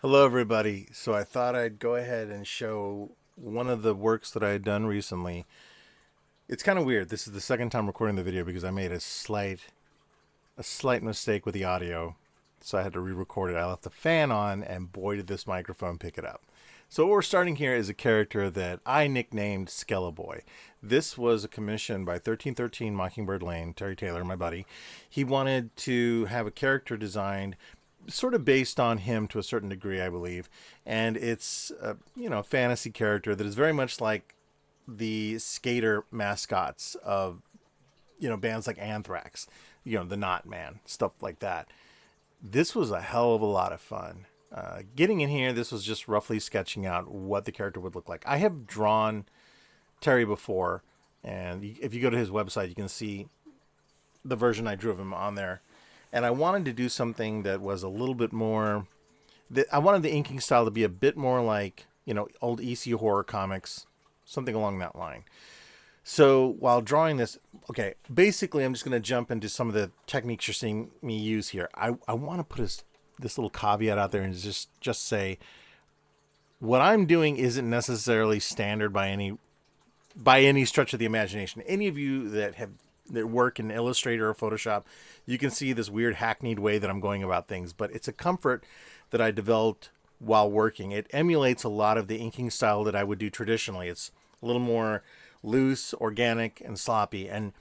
Hello, everybody. So I thought I'd go ahead and show one of the works that I had done recently. It's kind of weird. This is the second time recording the video because I made a slight mistake with the audio, so I had to re-record it. I left the fan on, and boy, did this microphone pick it up. So what we're starting here is a character that I nicknamed Skeleborn. This was a commission by 1313 Mockingbird Lane, Terry Taylor, my buddy. He wanted to have a character designed sort of based on him to a certain degree, I believe. And it's a fantasy character that is very much like the skater mascots of bands like Anthrax, the Knot Man, stuff like that. This was a hell of a lot of fun. Getting in here, this was just roughly sketching out what the character would look like. I have drawn Terry before, and if you go to his website, you can see the version I drew of him on there. And I wanted to do something that was a little bit more. I wanted the inking style to be a bit more like old EC horror comics, something along that line. So while drawing this, okay, basically I'm just going to jump into some of the techniques you're seeing me use here. I want to put this little caveat out there and just say what I'm doing isn't necessarily standard by any stretch of the imagination. Any of you that work in Illustrator or Photoshop, you can see this weird hackneyed way that I'm going about things, but it's a comfort that I developed while working. It emulates a lot of the inking style that I would do traditionally. It's a little more loose, organic, and sloppy. And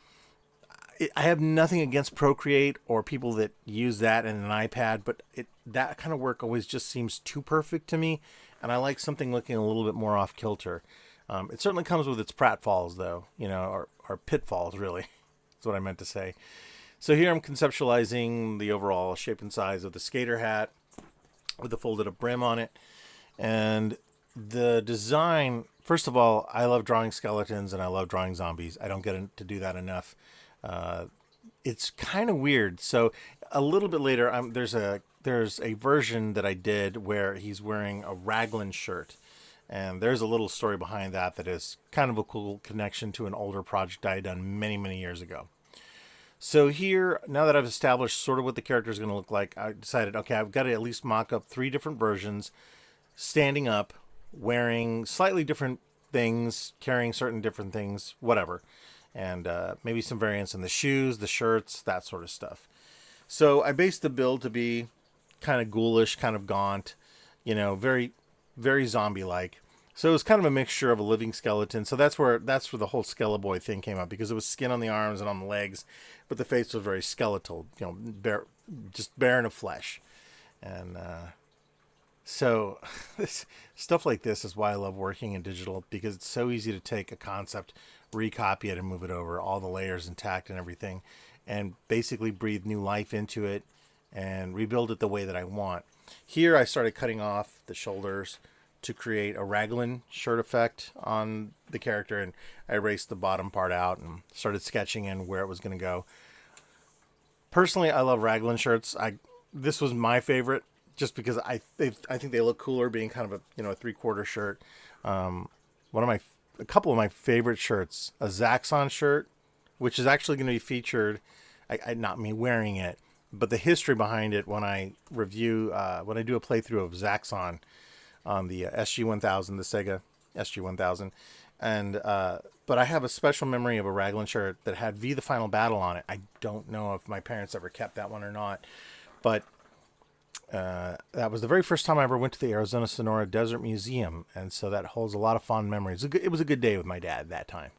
I have nothing against Procreate or people that use that in an iPad, but that kind of work always just seems too perfect to me, and I like something looking a little bit more off kilter. It certainly comes with its pratfalls, though, or pitfalls, really. That's what I meant to say. So here I'm conceptualizing the overall shape and size of the skater hat with the folded up brim on it. And the design, first of all, I love drawing skeletons and I love drawing zombies. I don't get to do that enough. It's kind of weird. So a little bit later, there's a version that I did where he's wearing a raglan shirt. And there's a little story behind that is kind of a cool connection to an older project I had done many, many years ago. So here, now that I've established sort of what the character is going to look like, I decided, okay, I've got to at least mock up 3 different versions, standing up, wearing slightly different things, carrying certain different things, whatever. And maybe some variants in the shoes, the shirts, that sort of stuff. So I based the build to be kind of ghoulish, kind of gaunt, very, very zombie-like. So it was kind of a mixture of a living skeleton. So that's where the whole Skeleborn thing came up, because it was skin on the arms and on the legs, but the face was very skeletal, just barren of flesh. And so this stuff like this is why I love working in digital, because it's so easy to take a concept, recopy it, and move it over, all the layers intact and everything, and basically breathe new life into it and rebuild it the way that I want. Here I started cutting off the shoulders to create a raglan shirt effect on the character, and I erased the bottom part out and started sketching in where it was going to go. Personally, I love raglan shirts. This was my favorite just because I think they look cooler being kind of a 3/4 shirt. A couple of my favorite shirts, a Zaxxon shirt, which is actually going to be featured. Not me wearing it, but the history behind it when I review when I do a playthrough of Zaxxon on the SG-1000, the Sega SG-1000, and but I have a special memory of a raglan shirt that had V the Final Battle on it. I don't know if my parents ever kept that one or not, but that was the very first time I ever went to the Arizona Sonora Desert Museum, and so that holds a lot of fond memories. It was a good day with my dad that time.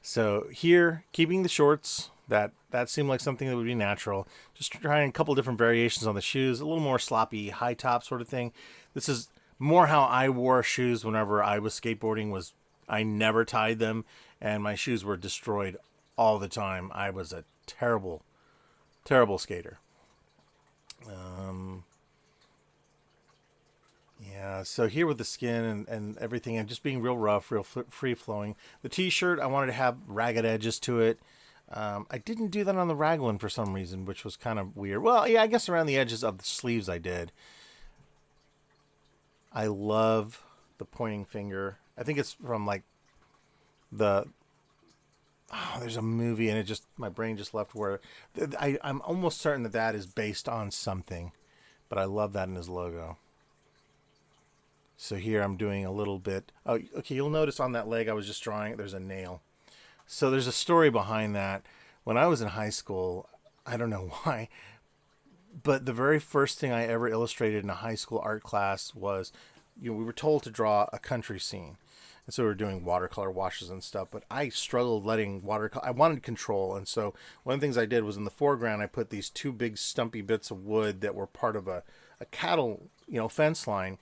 So here, keeping the shorts, that seemed like something that would be natural. Just trying a couple different variations on the shoes, a little more sloppy, high top sort of thing. This is more how I wore shoes whenever I was skateboarding. Was I never tied them, and my shoes were destroyed all the time. I was a terrible, terrible skater. Yeah, so here with the skin and everything, and just being real rough, real free flowing. The t-shirt, I wanted to have ragged edges to it. I didn't do that on the raglan for some reason, which was kind of weird. Well, yeah, I guess around the edges of the sleeves I did. I love the pointing finger. I think it's from like the there's a movie, and my brain just left where I'm almost certain that is based on something, but I love that in his logo. So here I'm doing a little bit. Oh, okay, you'll notice on that leg I was just drawing, there's a nail. So there's a story behind that. When I was in high school, I don't know why, but the very first thing I ever illustrated in a high school art class was, we were told to draw a country scene. And so we were doing watercolor washes and stuff, but I struggled letting watercolor. I wanted control. And so one of the things I did was in the foreground, I put these two big stumpy bits of wood that were part of a cattle, fence line.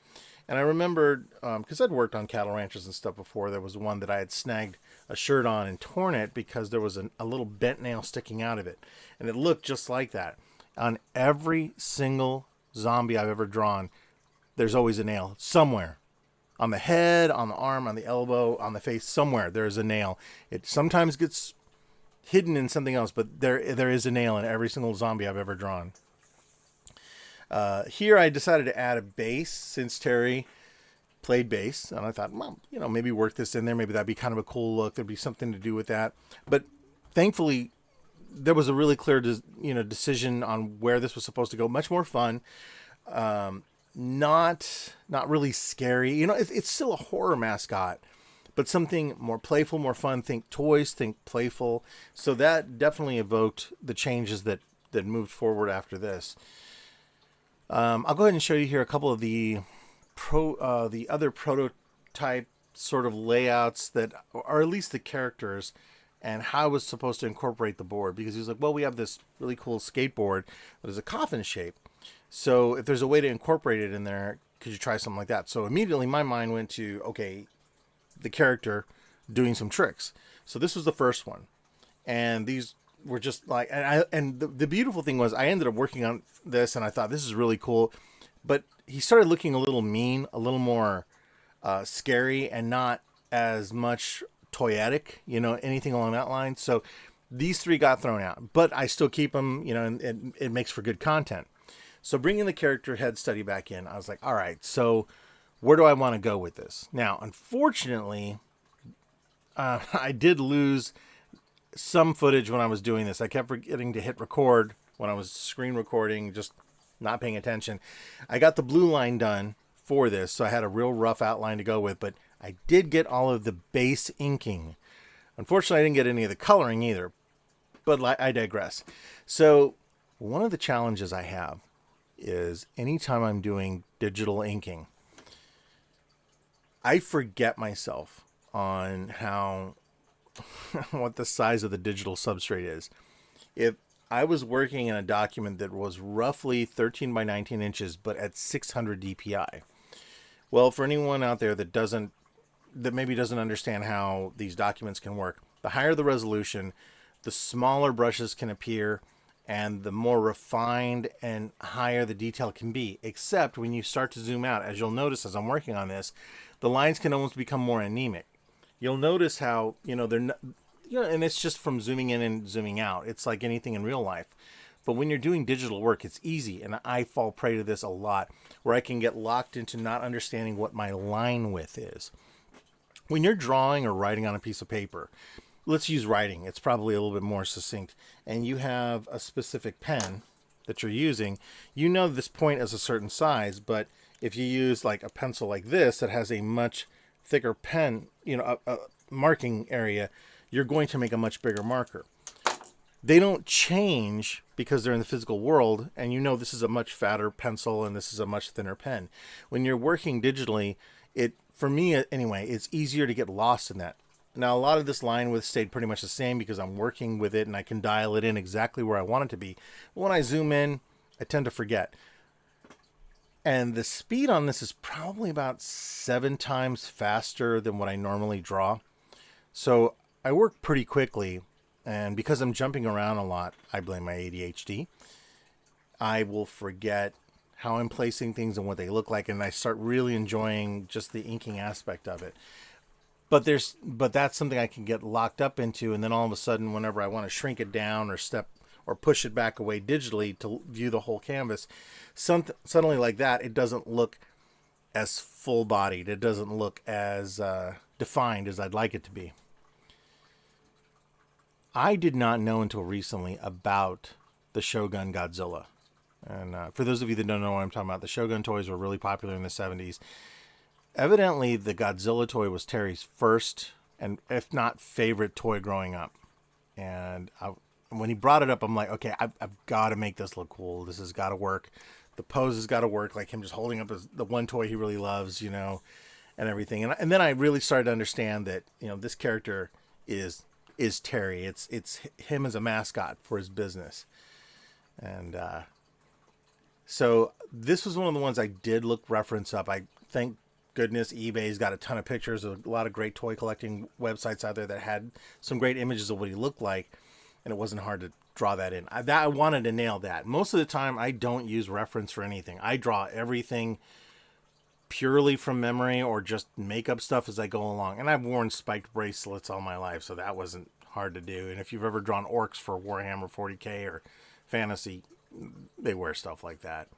And I remembered, because I'd worked on cattle ranches and stuff before, there was one that I had snagged a shirt on and torn it because there was a little bent nail sticking out of it. And it looked just like that. On every single zombie I've ever drawn, there's always a nail somewhere. On the head, on the arm, on the elbow, on the face, somewhere there's a nail. It sometimes gets hidden in something else, but there is a nail in every single zombie I've ever drawn. Here I decided to add a bass since Terry played bass, and I thought, well, maybe work this in there. Maybe that'd be kind of a cool look. There'd be something to do with that. But thankfully, there was a really clear, decision on where this was supposed to go. Much more fun. Not really scary. It's still a horror mascot, but something more playful, more fun. Think toys, think playful. So that definitely evoked the changes that moved forward after this. I'll go ahead and show you here a couple of the other prototype sort of layouts that are at least the characters and how I was supposed to incorporate the board, because he was like, well, we have this really cool skateboard that is a coffin shape. So if there's a way to incorporate it in there, could you try something like that? So immediately my mind went to, okay, the character doing some tricks. So this was the first one. And these were just like, and the beautiful thing was I ended up working on this and I thought this is really cool. But he started looking a little mean, a little more scary, and not as much toyetic, anything along that line. So these three got thrown out, but I still keep them, and it makes for good content. So bringing the character head study back in, I was like, all right, so where do I want to go with this? Now, unfortunately, I did lose some footage when I was doing this. I kept forgetting to hit record when I was screen recording, just not paying attention. I got the blue line done for this, so I had a real rough outline to go with, but I did get all of the base inking. Unfortunately, I didn't get any of the coloring either, but I digress. So one of the challenges I have is anytime I'm doing digital inking, I forget myself on how what the size of the digital substrate is. If I was working in a document that was roughly 13 by 19 inches, but at 600 DPI. Well, for anyone out there that maybe doesn't understand how these documents can work, the higher the resolution, the smaller brushes can appear, and the more refined and higher the detail can be. Except when you start to zoom out, as you'll notice as I'm working on this, the lines can almost become more anemic. You'll notice how, they're not, and it's just from zooming in and zooming out. It's like anything in real life. But when you're doing digital work, it's easy. And I fall prey to this a lot, where I can get locked into not understanding what my line width is. When you're drawing or writing on a piece of paper, let's use writing. It's probably a little bit more succinct. And you have a specific pen that you're using. This point is a certain size, but if you use like a pencil like this that has a much thicker pen, a marking area, you're going to make a much bigger marker. They don't change because they're in the physical world, and this is a much fatter pencil and this is a much thinner pen. When you're working digitally, for me anyway, it's easier to get lost in that. Now, a lot of this line width stayed pretty much the same because I'm working with it and I can dial it in exactly where I want it to be. But when I zoom in, I tend to forget. And the speed on this is probably about 7 times faster than what I normally draw. So I work pretty quickly, and because I'm jumping around a lot, I blame my ADHD. I will forget how I'm placing things and what they look like, and I start really enjoying just the inking aspect of it. But that's something I can get locked up into, and then all of a sudden, whenever I want to shrink it down or push it back away digitally to view the whole canvas, suddenly like that, it doesn't look as full-bodied. It doesn't look as defined as I'd like it to be. I did not know until recently about the Shogun Godzilla. And for those of you that don't know what I'm talking about, the Shogun toys were really popular in the 70s. Evidently, the Godzilla toy was Terry's first and, if not, favorite toy growing up. And when he brought it up, I'm like, okay, I've got to make this look cool. This has got to work. The pose has got to work, like him just holding up the one toy he really loves, and everything. And then I really started to understand that, this character is Terry. It's him as a mascot for his business. And so this was one of the ones I did look reference up. I thank goodness eBay's got a ton of pictures of a lot of great toy collecting websites out there that had some great images of what he looked like, and it wasn't hard to draw that in. I wanted to nail that. Most of the time, I don't use reference for anything. I draw everything purely from memory or just make up stuff as I go along. And I've worn spiked bracelets all my life, so that wasn't hard to do. And if you've ever drawn orcs for Warhammer 40K or Fantasy, they wear stuff like that.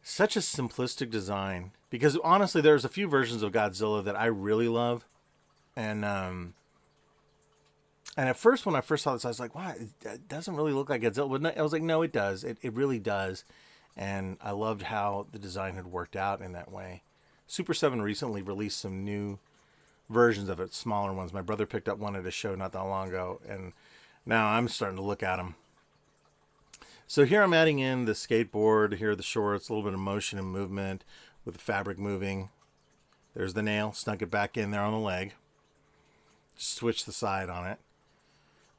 Such a simplistic design, because honestly, there's a few versions of Godzilla that I really love, and at first, when I first saw this, I was like, wow, it doesn't really look like Godzilla. But I was like, no, it does. It really does. And I loved how the design had worked out in that way. Super 7 recently released some new versions of it, smaller ones. My brother picked up one at a show not that long ago, and now I'm starting to look at them. So here I'm adding in the skateboard, here are the shorts, a little bit of motion and movement with the fabric moving. There's the nail, snuck it back in there on the leg. Just switch the side on it.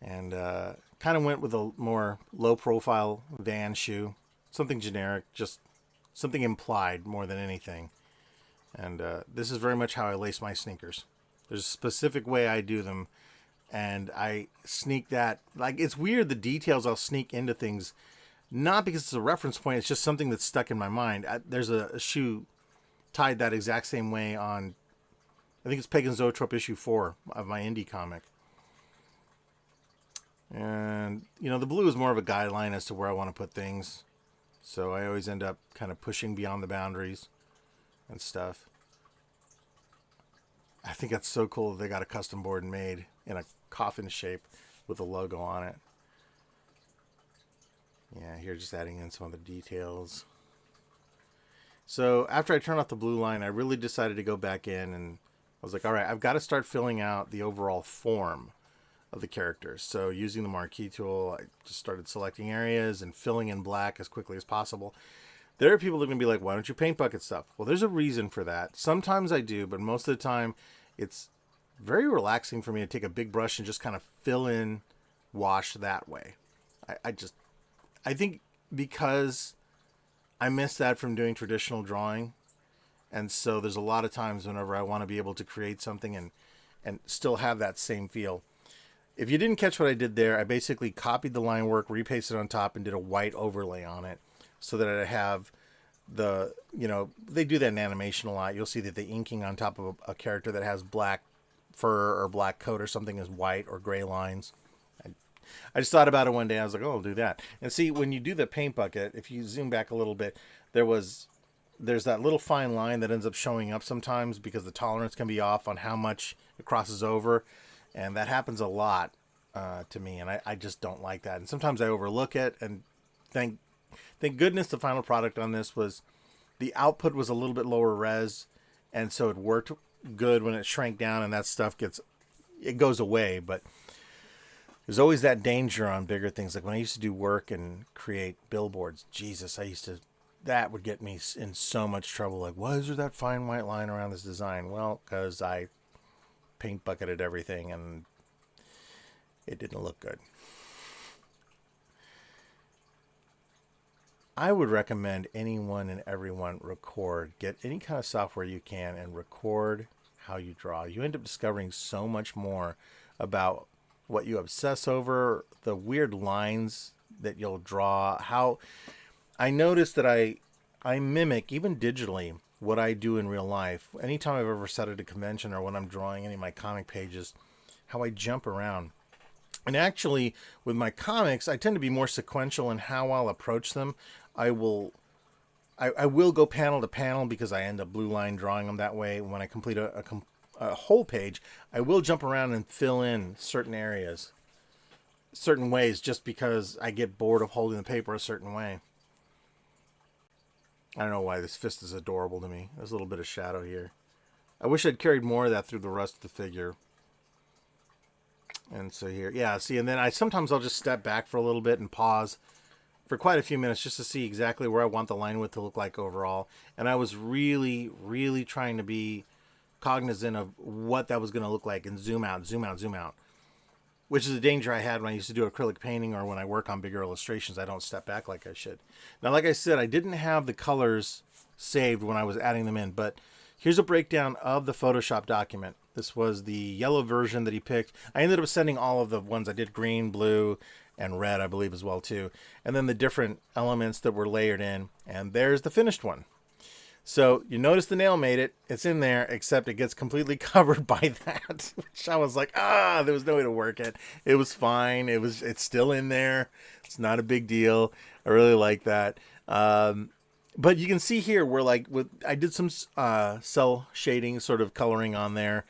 And kind of went with a more low-profile Van shoe. Something generic, just something implied more than anything. And this is very much how I lace my sneakers. There's a specific way I do them, and I sneak that. Like, it's weird the details I'll sneak into things, not because it's a reference point, it's just something that's stuck in my mind. There's a shoe tied that exact same way on, I think it's Pagan Zoetrope issue 4 of my indie comic. And, the blue is more of a guideline as to where I want to put things. So I always end up kind of pushing beyond the boundaries and stuff. I think that's so cool that they got a custom board made in a coffin shape with a logo on it. Yeah, here just adding in some of the details. So after I turned off the blue line, I really decided to go back in, and I was like, all right, I've got to start filling out the overall form of the characters. So using the marquee tool, I just started selecting areas and filling in black as quickly as possible. There are people that are going to be like, why don't you paint bucket stuff? Well, there's a reason for that. Sometimes I do, but most of the time it's very relaxing for me to take a big brush and just kind of fill in wash that way. I think because I miss that from doing traditional drawing. And so there's a lot of times whenever I want to be able to create something and still have that same feel. If you didn't catch what I did there, I basically copied the line work, repasted it on top, and did a white overlay on it so that I have the, they do that in animation a lot. You'll see that the inking on top of a character that has black fur or black coat or something is white or gray lines. I just thought about it one day. I was like, oh, I'll do that. And see, when you do the paint bucket, if you zoom back a little bit, there's that little fine line that ends up showing up sometimes because the tolerance can be off on how much it crosses over. And that happens a lot to me, and I just don't like that. And sometimes I overlook it, and thank goodness the final product on this was the output was a little bit lower res, and so it worked good when it shrank down and that stuff goes away. But there's always that danger on bigger things. Like when I used to do work and create billboards, Jesus, that would get me in so much trouble. Like, why is there that fine white line around this design? Well, because I paint bucketed everything and it didn't look good. I would recommend anyone and everyone get any kind of software you can and record how you draw. You end up discovering so much more about what you obsess over, the weird lines that you'll draw. How I noticed that I mimic, even digitally, what I do in real life. Anytime I've ever sat at a convention or when I'm drawing any of my comic pages, how I jump around. And actually, with my comics, I tend to be more sequential in how I'll approach them. I will go panel to panel because I end up blue line drawing them that way. When I complete a whole page, I will jump around and fill in certain areas, certain ways, just because I get bored of holding the paper a certain way. I don't know why this fist is adorable to me. There's a little bit of shadow here. I wish I'd carried more of that through the rest of the figure. And so here, yeah, see, and then sometimes I'll just step back for a little bit and pause for quite a few minutes just to see exactly where I want the line width to look like overall. And I was really, really trying to be cognizant of what that was going to look like and zoom out, zoom out, zoom out. Which is a danger I had when I used to do acrylic painting or when I work on bigger illustrations. I don't step back like I should. Now, like I said, I didn't have the colors saved when I was adding them in, but here's a breakdown of the Photoshop document. This was the yellow version that he picked. I ended up sending all of the ones I did, green, blue, and red, I believe, as well, too. And then the different elements that were layered in. And there's the finished one. So you notice the nail made it. It's in there, except it gets completely covered by that, which I was like, there was no way to work it. It was fine. It's still in there. It's not a big deal. I really like that. But you can see here where I did some cell shading sort of coloring on there.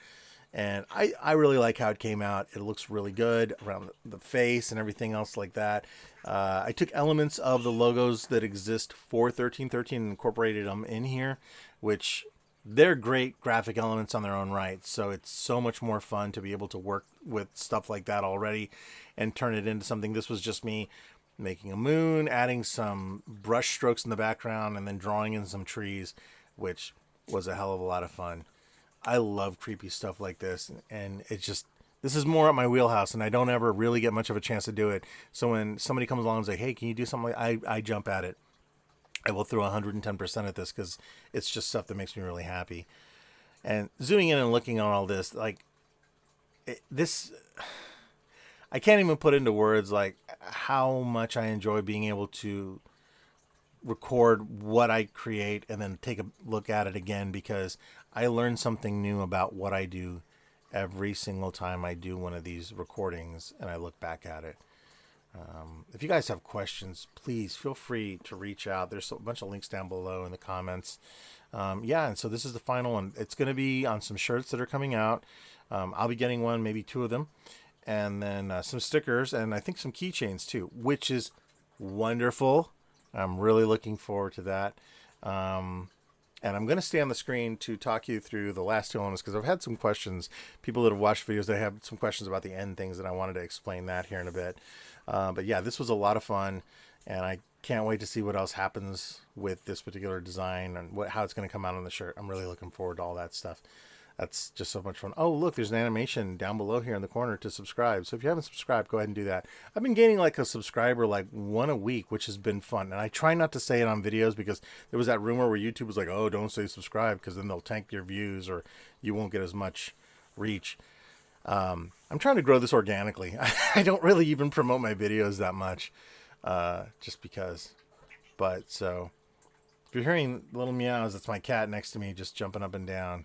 And I really like how it came out. It looks really good around the face and everything else like that. I took elements of the logos that exist for 1313 and incorporated them in here, which they're great graphic elements on their own right. So it's so much more fun to be able to work with stuff like that already and turn it into something. This was just me making a moon, adding some brush strokes in the background, and then drawing in some trees, which was a hell of a lot of fun. I love creepy stuff like this, and this is more at my wheelhouse, and I don't ever really get much of a chance to do it. So when somebody comes along and says, hey, can you do something I jump at it. I will throw 110% at this because it's just stuff that makes me really happy. And zooming in and looking on all this, I can't even put into words how much I enjoy being able to record what I create and then take a look at it again, because I learn something new about what I do every single time I do one of these recordings and I look back at it. If you guys have questions, please feel free to reach out. There's a bunch of links down below in the comments. And so this is the final one. It's going to be on some shirts that are coming out. I'll be getting one, maybe two of them. And then some stickers and I think some keychains too, which is wonderful. I'm really looking forward to that. And I'm going to stay on the screen to talk you through the last two elements because I've had some questions. People that have watched videos, they have some questions about the end things, and I wanted to explain that here in a bit. But yeah, this was a lot of fun, and I can't wait to see what else happens with this particular design and how it's going to come out on the shirt. I'm really looking forward to all that stuff. That's just so much fun. Oh, look, there's an animation down below here in the corner to subscribe. So if you haven't subscribed, go ahead and do that. I've been gaining a subscriber one a week, which has been fun. And I try not to say it on videos because there was that rumor where YouTube was like, oh, don't say subscribe because then they'll tank your views or you won't get as much reach. I'm trying to grow this organically. I don't really even promote my videos that much just because. But so if you're hearing little meows, that's my cat next to me just jumping up and down.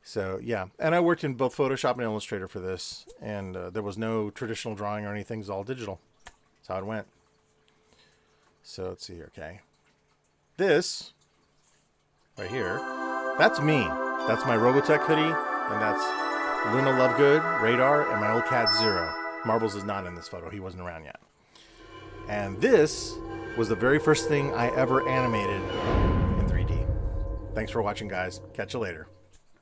So yeah, and I worked in both Photoshop and Illustrator for this, and there was no traditional drawing or anything. It was all digital. That's how it went. So let's see here, okay. This right here, that's me. That's my Robotech hoodie, and that's Luna Lovegood, Radar, and my old cat Zero. Marbles is not in this photo. He wasn't around yet. And this was the very first thing I ever animated in 3D. Thanks for watching, guys. Catch you later.